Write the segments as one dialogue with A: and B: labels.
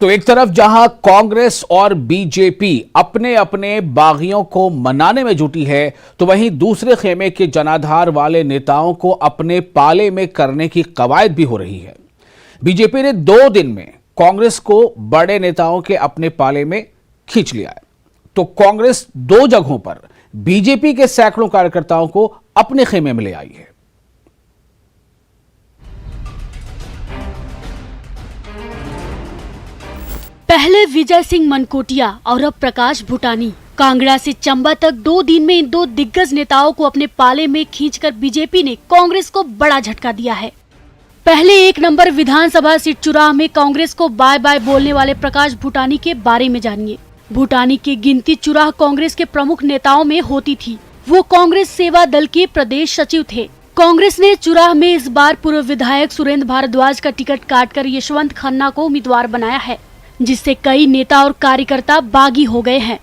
A: तो एक तरफ जहां कांग्रेस और बीजेपी अपने अपने बागियों को मनाने में जुटी है, तो वहीं दूसरे खेमे के जनाधार वाले नेताओं को अपने पाले में करने की कवायद भी हो रही है। बीजेपी ने 2 दिन में कांग्रेस को बड़े नेताओं के अपने पाले में खींच लिया है, तो कांग्रेस 2 जगहों पर बीजेपी के सैकड़ों कार्यकर्ताओं को अपने खेमे में ले आई है।
B: पहले विजय सिंह मनकोटिया और अब प्रकाश भूटानी। कांगड़ा से चंबा तक 2 दिन में इन 2 दिग्गज नेताओं को अपने पाले में खींचकर बीजेपी ने कांग्रेस को बड़ा झटका दिया है। पहले 1 नंबर विधानसभा सीट चुराह में कांग्रेस को बाय बाय बोलने वाले प्रकाश भूटानी के बारे में जानिए। भूटानी की गिनती चुराह कांग्रेस के प्रमुख नेताओं में होती थी। वो कांग्रेस सेवा दल के प्रदेश सचिव थे। कांग्रेस ने चुराह में इस बार पूर्व विधायक सुरेंद्र भारद्वाज का टिकट काटकर यशवंत खन्ना को उम्मीदवार बनाया है, जिससे कई नेता और कार्यकर्ता बागी हो गए हैं।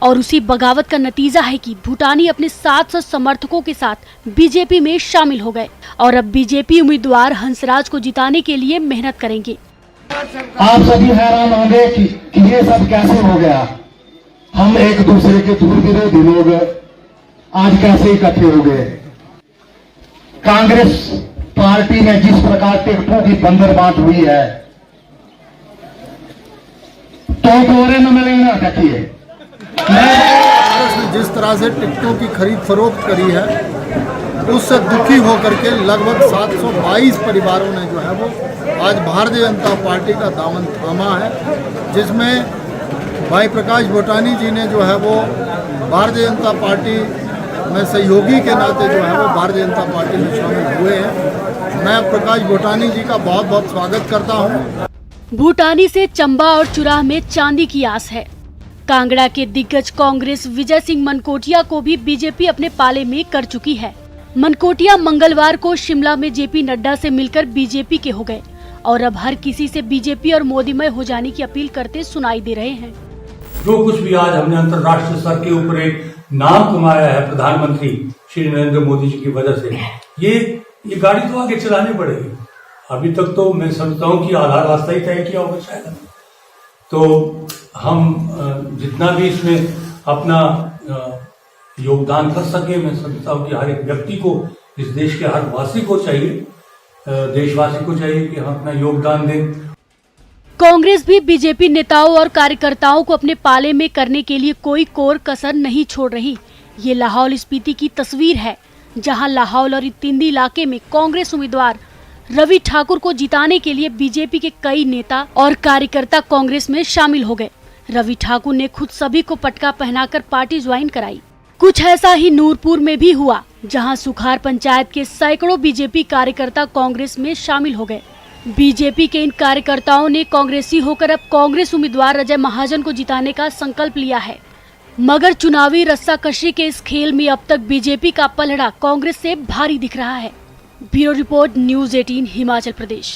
B: और उसी बगावत का नतीजा है कि भूटानी अपने 700 समर्थकों के साथ बीजेपी में शामिल हो गए और अब बीजेपी उम्मीदवार हंसराज को जिताने के लिए मेहनत करेंगे।
C: आप सभी हैरान होंगे कि ये सब कैसे हो गया। हम एक दूसरे के दूर विरोधी लोग आज कैसे इकट्ठे हो गए। कांग्रेस पार्टी में जिस प्रकार टिकटों की बंदरबांट हुई है, तो गोरे न मिले ना कथिए।
D: कांग्रेस ने जिस तरह से टिकटों की खरीद फरोख्त करी है, उससे दुखी होकर के लगभग 722 परिवारों ने जो है वो आज भारतीय जनता पार्टी का दामन थामा है, जिसमें भाई प्रकाश भूटानी जी ने जो है वो भारतीय जनता पार्टी में सहयोगी के नाते जो है वो भारतीय जनता पार्टी में शामिल हुए हैं। मैं प्रकाश भूटानी जी का बहुत बहुत स्वागत करता हूँ।
B: भूटानी से चंबा और चुराह में चांदी की आस है। कांगड़ा के दिग्गज कांग्रेस विजय सिंह मनकोटिया को भी बीजेपी अपने पाले में कर चुकी है। मनकोटिया मंगलवार को शिमला में जेपी नड्डा से मिलकर बीजेपी के हो गए और अब हर किसी से बीजेपी और मोदीमय हो जाने की अपील करते सुनाई दे रहे हैं।
E: जो कुछ भी आज हमने अंतर्राष्ट्रीय स्तर के ऊपर एक नाम कमाया है प्रधानमंत्री श्री नरेंद्र मोदी जी की वजह से, ये गाड़ी तो आगे चलानी पड़ेगी। अभी तक तो मैं समझता हूँ कि आधा रास्ता ही तय किया होगा शायद। तो हम जितना भी इसमें अपना योगदान कर सके, मैं समझता हूँ कि हर एक व्यक्ति को, इस देश के हर वासी को चाहिए, देशवासी को चाहिए कि हम अपना योगदान दें।
B: कांग्रेस भी बीजेपी नेताओं और कार्यकर्ताओं को अपने पाले में करने के लिए कोई कोर कसर नहीं छोड़ रही। ये लाहौल स्पीति की तस्वीर है, जहां लाहौल और तिंदी इलाके में कांग्रेस उम्मीदवार रवि ठाकुर को जिताने के लिए बीजेपी के कई नेता और कार्यकर्ता कांग्रेस में शामिल हो गए। रवि ठाकुर ने खुद सभी को पटका पहनाकर पार्टी ज्वाइन कराई। कुछ ऐसा ही नूरपुर में भी हुआ, जहां सुखार पंचायत के सैकड़ों बीजेपी कार्यकर्ता कांग्रेस में शामिल हो गए। बीजेपी के इन कार्यकर्ताओं ने कांग्रेसी होकर अब कांग्रेस उम्मीदवार अजय महाजन को जिताने का संकल्प लिया है। मगर चुनावी रस्साकशी के इस खेल में अब तक बीजेपी का पलड़ा कांग्रेस से भारी दिख रहा है। Bureau report, news 18 Himachal Pradesh.